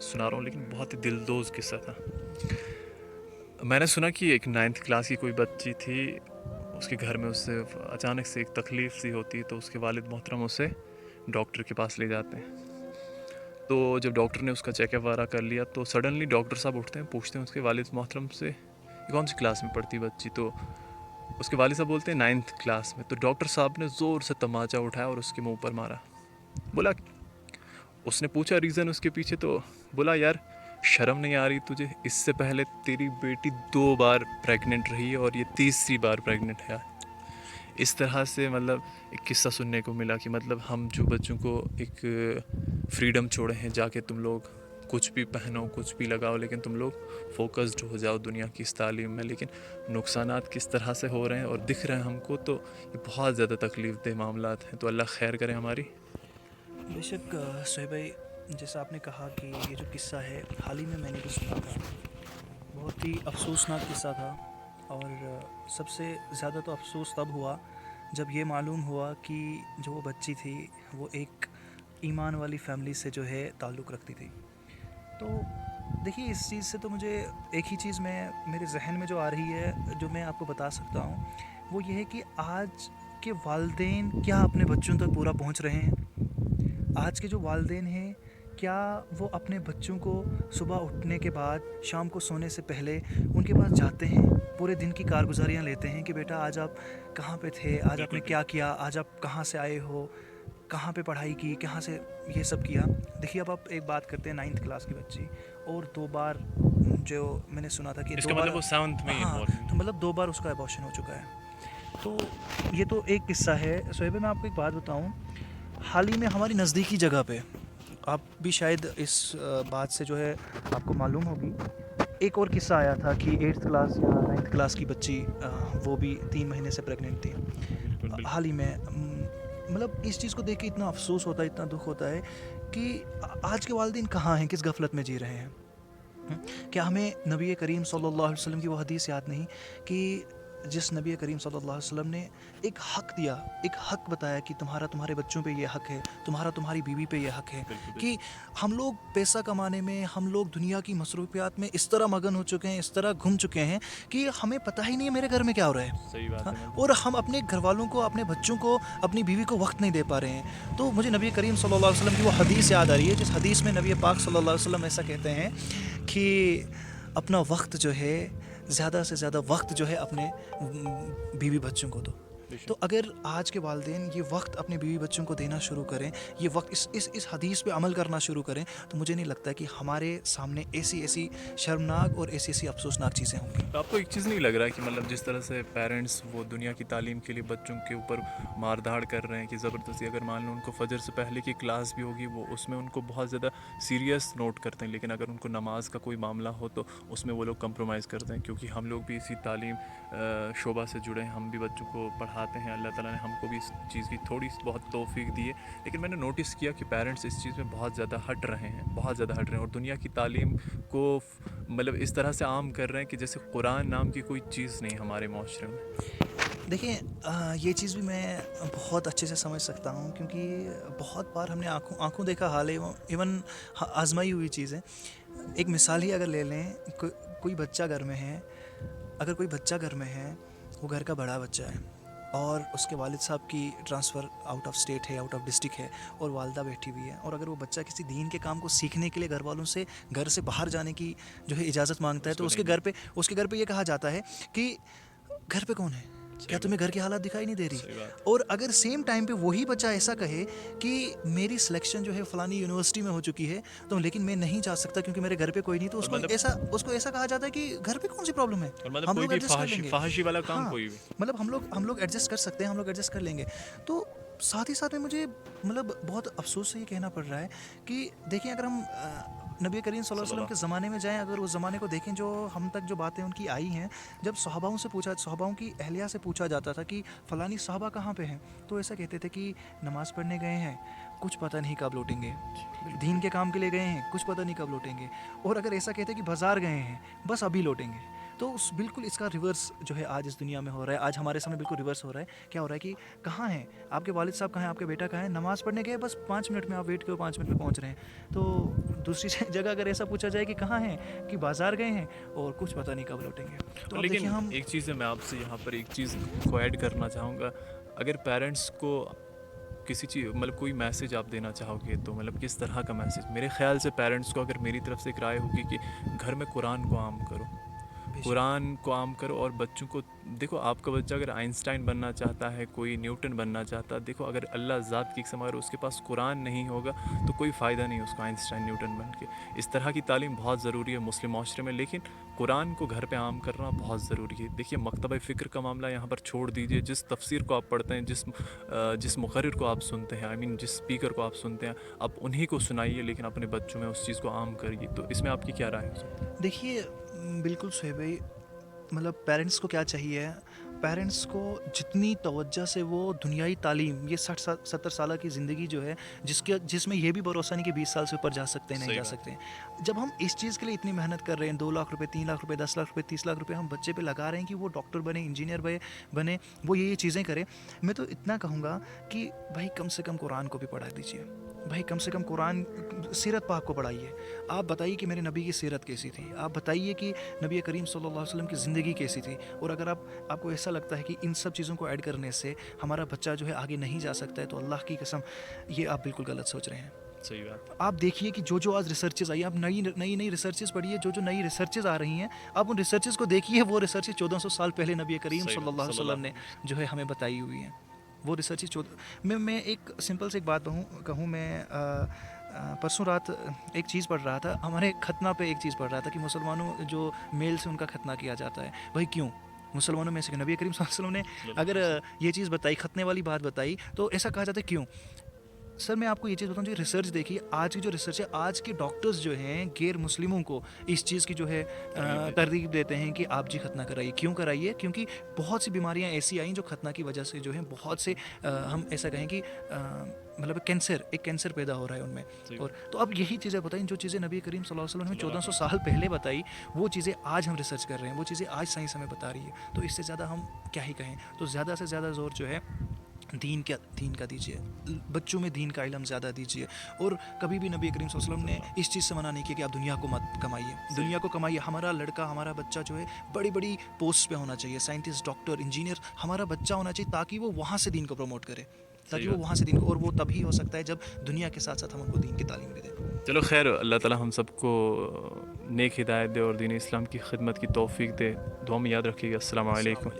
سنا رہا ہوں لیکن بہت ہی دلدوز قصہ تھا. میں نے سنا کہ ایک 9th کلاس کی کوئی بچی تھی, اس کے گھر میں اس سے اچانک سے ایک تکلیف سی ہوتی ہے, تو اس کے والد محترم اسے ڈاکٹر کے پاس لے جاتے ہیں. تو جب ڈاکٹر نے اس کا چیک اپ وغیرہ کر لیا تو سڈنلی ڈاکٹر صاحب اٹھتے ہیں, پوچھتے ہیں اس کے والد محترم سے یہ کون سی کلاس میں پڑھتی بچی. تو اس کے والد صاحب بولتے ہیں 9th کلاس میں. تو ڈاکٹر صاحب نے زور سے تماچا اٹھایا اور اس کے منہ پر مارا. بولا, اس نے پوچھا ریزن اس کے پیچھے, تو بولا یار شرم نہیں آ رہی تجھے, اس سے پہلے تیری بیٹی 2 بار پریگننٹ رہی ہے اور یہ تیسری بار پریگننٹ ہے. اس طرح سے مطلب ایک قصہ سننے کو ملا کہ مطلب ہم جو بچوں کو ایک فریڈم چھوڑے ہیں, جا کے تم لوگ کچھ بھی پہنو کچھ بھی لگاؤ, لیکن تم لوگ فوکسڈ ہو جاؤ دنیا کی اس تعلیم میں. لیکن نقصانات کس طرح سے ہو رہے ہیں اور دکھ رہے ہیں ہم کو, تو یہ بہت زیادہ تکلیف دہ معاملات ہیں. تو اللہ خیر کرے ہماری. بے شک صہیب بھائی, جیسا آپ نے کہا کہ یہ جو قصہ ہے حال ہی میں نے بھی سنا تھا. بہت ہی افسوسناک قصہ تھا, اور سب سے زیادہ تو افسوس تب ہوا جب یہ معلوم ہوا کہ جو وہ بچی تھی وہ ایک ایمان والی فیملی سے جو ہے تعلق رکھتی تھی. تو دیکھیے اس چیز سے تو مجھے ایک ہی چیز میرے ذہن میں جو آ رہی ہے, جو میں آپ کو بتا سکتا ہوں, وہ یہ ہے کہ آج کے والدین کیا اپنے بچوں تک پورا پہنچ رہے ہیں. آج کے جو والدین ہیں کیا وہ اپنے بچوں کو صبح اٹھنے کے بعد شام کو سونے سے پہلے ان کے پاس جاتے ہیں, پورے دن کی کارگزاریاں لیتے ہیں کہ بیٹا آج آپ کہاں پہ تھے, آج آپ نے کیا کیا, آج آپ کہاں سے آئے ہو, کہاں پہ پڑھائی کی, کہاں سے یہ سب کیا. دیکھیے اب آپ ایک بات کرتے ہیں 9th کلاس کی بچی, اور 2 بار جو میں نے سنا تھا کہ اس 2 کا بار, مطلب وہ 7th میں ہی ہاں انوالو تو مطلب 2 بار اس کا ابارشن ہو چکا ہے. تو یہ تو ایک قصہ ہے. صہیب میں آپ کو ایک بات بتاؤں, حال ہی میں ہماری نزدیکی جگہ پہ, آپ بھی شاید اس بات سے جو ہے آپ کو معلوم ہوگی, ایک اور قصہ آیا تھا کہ 8th کلاس یا 9th کلاس کی بچی وہ بھی 3 مہینے سے پریگننٹ تھی. بالکل بالکل. حال ہی میں مطلب اس چیز کو دیکھ کے اتنا افسوس ہوتا ہے, اتنا دکھ ہوتا ہے کہ آج کے والدین کہاں ہیں, کس غفلت میں جی رہے ہیں. کیا ہمیں نبی کریم صلی اللہ علیہ وسلم کی وہ حدیث یاد نہیں کہ جس نبی کریم صلی اللہ علیہ وسلم نے ایک حق دیا, ایک حق بتایا کہ تمہارے بچوں پہ یہ حق ہے, تمہاری بیوی پہ یہ حق ہے, کہ ہم لوگ پیسہ کمانے میں, ہم لوگ دنیا کی مصروفیات میں اس طرح مگن ہو چکے ہیں, اس طرح گھوم چکے ہیں کہ ہمیں پتہ ہی نہیں ہے میرے گھر میں کیا ہو رہا ہے. صحیح بات ہے. اور ہم اپنے گھر والوں کو, اپنے بچوں کو, اپنی بیوی کو وقت نہیں دے پا رہے ہیں. تو مجھے نبی کریم صلی اللہ علیہ وسلم کی وہ حدیث یاد آ رہی ہے, جس حدیث میں نبی پاک صلی اللہ علیہ وسلم ایسا کہتے ہیں کہ اپنا وقت جو ہے, زیادہ سے زیادہ وقت جو ہے اپنے بیوی بچوں کو دو. تو اگر آج کے والدین یہ وقت اپنے بیوی بچوں کو دینا شروع کریں, یہ وقت اس حدیث پہ عمل کرنا شروع کریں, تو مجھے نہیں لگتا کہ ہمارے سامنے ایسی شرمناک اور ایسی افسوسناک چیزیں ہوں گی. تو آپ کو ایک چیز نہیں لگ رہا کہ مطلب جس طرح سے پیرنٹس وہ دنیا کی تعلیم کے لیے بچوں کے اوپر مار دھاڑ کر رہے ہیں کہ زبردستی, اگر مان لو ان کو فجر سے پہلے کی کلاس بھی ہوگی, وہ اس میں ان کو بہت زیادہ سیریس نوٹ کرتے ہیں, لیکن اگر ان کو نماز کا کوئی معاملہ ہو تو اس میں وہ لوگ کمپرومائز کرتے ہیں, کیونکہ ہم لوگ بھی اسی تعلیم شعبہ سے جڑے ہیں, ہم بھی بچوں کو پڑھاتے ہیں, اللہ تعالیٰ نے ہم کو بھی اس چیز کی تھوڑی بہت توفیق دی ہے. لیکن میں نے نوٹس کیا کہ پیرنٹس اس چیز میں بہت زیادہ ہٹ رہے ہیں, بہت زیادہ ہٹ رہے ہیں, اور دنیا کی تعلیم کو مطلب اس طرح سے عام کر رہے ہیں کہ جیسے قرآن نام کی کوئی چیز نہیں ہمارے معاشرے میں. دیکھیں یہ چیز بھی میں بہت اچھے سے سمجھ سکتا ہوں, کیونکہ بہت بار ہم نے آنکھوں دیکھا حال ہے, ایون آزمائی ہوئی چیزیں. ایک مثال ہی اگر لے لیں, کوئی بچہ گھر میں ہے, اگر کوئی بچہ گھر میں ہے, وہ گھر کا بڑا بچہ ہے, اور اس کے والد صاحب کی ٹرانسفر آؤٹ آف اسٹیٹ ہے, آؤٹ آف ڈسٹرکٹ ہے, اور والدہ بیٹھی ہوئی ہے, اور اگر وہ بچہ کسی دین کے کام کو سیکھنے کے لیے گھر والوں سے گھر سے باہر جانے کی جو ہے اجازت مانگتا ہے, تو اس کے گھر پہ یہ کہا جاتا ہے کہ گھر پہ کون ہے, کیا تمہیں گھر کی حالات دکھائی نہیں دے رہی. اور اگر سیم ٹائم پہ وہی بچہ ایسا کہے کہ میری سلیکشن جو ہے فلانی یونیورسٹی میں ہو چکی ہے, تو لیکن میں نہیں جا سکتا کیونکہ میرے گھر پہ کوئی نہیں, تو اس کو ایسا کہا جاتا ہے کہ گھر پہ کون سی پرابلم ہے, ہم لوگ ایڈجسٹ کر لیں گے. فحاشی والا کام ہاں, کوئی بھی. مطلب ہم لوگ ایڈجسٹ کر سکتے ہیں, ہم لوگ ایڈجسٹ کر لیں گے. تو ساتھ ہی ساتھ میں مجھے مطلب بہت افسوس سے یہ کہنا پڑ رہا ہے کہ دیکھیں, اگر ہم نبی کریم صلی اللہ علیہ وسلم کے زمانے میں جائیں, اگر اس زمانے کو دیکھیں جو ہم تک جو باتیں ان کی آئی ہیں, جب صحاباؤں کی اہلیہ سے پوچھا جاتا تھا کہ فلانی صحابہ کہاں پہ ہیں, تو ایسا کہتے تھے کہ نماز پڑھنے گئے ہیں, کچھ پتہ نہیں کب لوٹیں گے, دین کے کام کے لیے گئے ہیں, کچھ پتہ نہیں کب لوٹیں گے, اور اگر ایسا کہتے کہ بازار گئے ہیں, بس ابھی لوٹیں گے. تو بالکل اس کا ریورس جو ہے آج اس دنیا میں ہو رہا ہے. آج ہمارے سامنے بالکل ریورس ہو رہا ہے. کیا ہو رہا ہے کہ کہاں ہیں آپ کے والد صاحب، کہاں ہیں آپ کے بیٹا، کہاں ہے؟ نماز پڑھنے گئے، بس 5 منٹ میں آپ ویٹ کرو، 5 منٹ میں پہنچ رہے ہیں. تو دوسری جگہ اگر ایسا پوچھا جائے کہ کہاں ہیں، کہ بازار گئے ہیں اور کچھ پتہ نہیں کب لوٹیں گے. تو اب دیکھیے لیکن ہم ایک چیز ہے، میں آپ سے یہاں پر ایک چیز کو ایڈ کرنا چاہوں گا. اگر پیرنٹس کو کسی چیز مطلب کوئی میسیج آپ دینا چاہو گے تو مطلب کس طرح کا میسیج؟ میرے خیال سے پیرنٹس کو اگر میری طرف سے ایک رائے ہوگی کہ گھر میں قرآن کو عام کرو، بے شک قرآن کو عام کرو. اور بچوں کو دیکھو، آپ کا بچہ اگر آئنسٹائن بننا چاہتا ہے، کوئی نیوٹن بننا چاہتا ہے، دیکھو اگر اللہ ذات کی قسم اگر اس کے پاس قرآن نہیں ہوگا تو کوئی فائدہ نہیں اس کو آئنسٹائن نیوٹن بن کے. اس طرح کی تعلیم بہت ضروری ہے مسلم معاشرے میں، لیکن قرآن کو گھر پہ عام کرنا بہت ضروری ہے. دیکھیے مکتبہ فکر کا معاملہ یہاں پر چھوڑ دیجئے. جس تفسیر کو آپ پڑھتے ہیں، جس مقرر کو آپ سنتے ہیں، جس اسپیکر کو آپ سنتے ہیں، آپ انہی کو سنائیے، لیکن اپنے بچوں میں اس چیز کو عام کریے. تو اس میں آپ کی کیا رائے ہو سکتی ہے؟ دیکھیے بالکل صحیح بھائی. مطلب پیرنٹس کو کیا چاہیے؟ پیرنٹس کو جتنی توجہ سے وہ دنیائی تعلیم، یہ 60-70 سالہ کی زندگی جو ہے، جس میں یہ بھی بھروسہ نہیں کہ 20 سال سے اوپر جا سکتے ہیں نہیں صحیح جا بات سکتے ہیں. جب ہم اس چیز کے لیے اتنی محنت کر رہے ہیں، 2 لاکھ روپے، 3 لاکھ روپے، 10 لاکھ روپے، 30 لاکھ روپے ہم بچے پہ لگا رہے ہیں کہ وہ ڈاکٹر بنے، انجینئر بنے، وہ یہ چیزیں کرے. میں تو اتنا کہوں گا کہ بھائی کم سے کم قرآن کو بھی پڑھا دیجیے. بھائی کم سے کم قرآن، سیرت پاک کو پڑھائیے. آپ بتائیے کہ میرے نبی کی سیرت کیسی تھی، آپ بتائیے کہ نبی کریم صلی اللہ علیہ وسلم کی زندگی کیسی تھی. اور اگر آپ کو ایسا لگتا ہے کہ ان سب چیزوں کو ایڈ کرنے سے ہمارا بچہ جو ہے آگے نہیں جا سکتا ہے، تو اللہ کی قسم یہ آپ بالکل غلط سوچ رہے ہیں. صحیح بات. آپ دیکھیے کہ جو آج ریسرچز آئی، آپ نئی ریسرچز پڑھیے، جو نئی ریسرچز آ رہی ہیں، آپ ان ریسرچز کو دیکھیے. وہ ریسرچز 1400 سال پہلے نبی کریم صحیح صلی اللہ بات، علیہ وسلم نے جو ہے ہمیں بتائی ہوئی ہیں. وہ ریسرچز میں ایک سمپل سے ایک بات کہوں. میں پرسوں رات ایک چیز پڑھ رہا تھا. ہمارے ختنہ پہ ایک چیز پڑھ رہا تھا کہ مسلمانوں جو میل سے ان کا ختنہ کیا جاتا ہے. بھائی کیوں؟ مسلمانوں میں سے نبی کریم صلی اللہ علیہ وسلم نے اگر یہ چیز بتائی، ختنے والی بات بتائی، تو ایسا کہا جاتا ہے کیوں؟ سر میں آپ کو یہ چیز بتاؤں، جو ریسرچ دیکھیے، آج کی جو ریسرچ ہے، آج کے ڈاکٹرز جو ہیں غیر مسلموں کو اس چیز کی جو ہے ترغیب دیتے ہیں کہ آپ جی ختنہ کرائیے. کیوں کرائیے؟ کیونکہ بہت سی بیماریاں ایسی آئیں جو ختنہ کی وجہ سے جو ہیں بہت سے ہم ایسا کہیں کہ مطلب ایک کینسر پیدا ہو رہا ہے ان میں. اور تو اب یہی چیزیں بتائیں، جو چیزیں نبی کریم صلی اللہ علیہ وسلم نے 1400 سال پہلے بتائی، وہ چیزیں آج ہم ریسرچ کر رہے ہیں، وہ چیزیں آج سائنس ہمیں بتا رہی ہے. تو اس سے زیادہ ہم کیا ہی کہیں. تو زیادہ سے زیادہ زور جو ہے دین کا دیجیے. بچوں میں دین کا علم زیادہ دیجیے. اور کبھی بھی نبی کریم صلی اللہ علیہ وسلم نے اس چیز سے منع نہیں کیا کہ آپ دنیا کو مت کمائیے. دنیا کو کمائیے. ہمارا لڑکا، ہمارا بچہ جو ہے بڑی بڑی پوسٹ پہ ہونا چاہیے، سائنٹسٹ، ڈاکٹر، انجینئر ہمارا بچہ ہونا چاہیے، تاکہ وہ وہاں سے دین کو پروموٹ کرے، تاکہ وہ وہاں سے دین کو. اور وہ تبھی ہو سکتا ہے جب دنیا کے ساتھ ساتھ ہم ان کو دین کی تعلیم بھی دیں. چلو خیر، اللہ تعالیٰ ہم سب کو نیک ہدایت دے اور دین اسلام کی خدمت کی توفیق دے. دعا میں یاد رکھیے گا. السلام علیکم.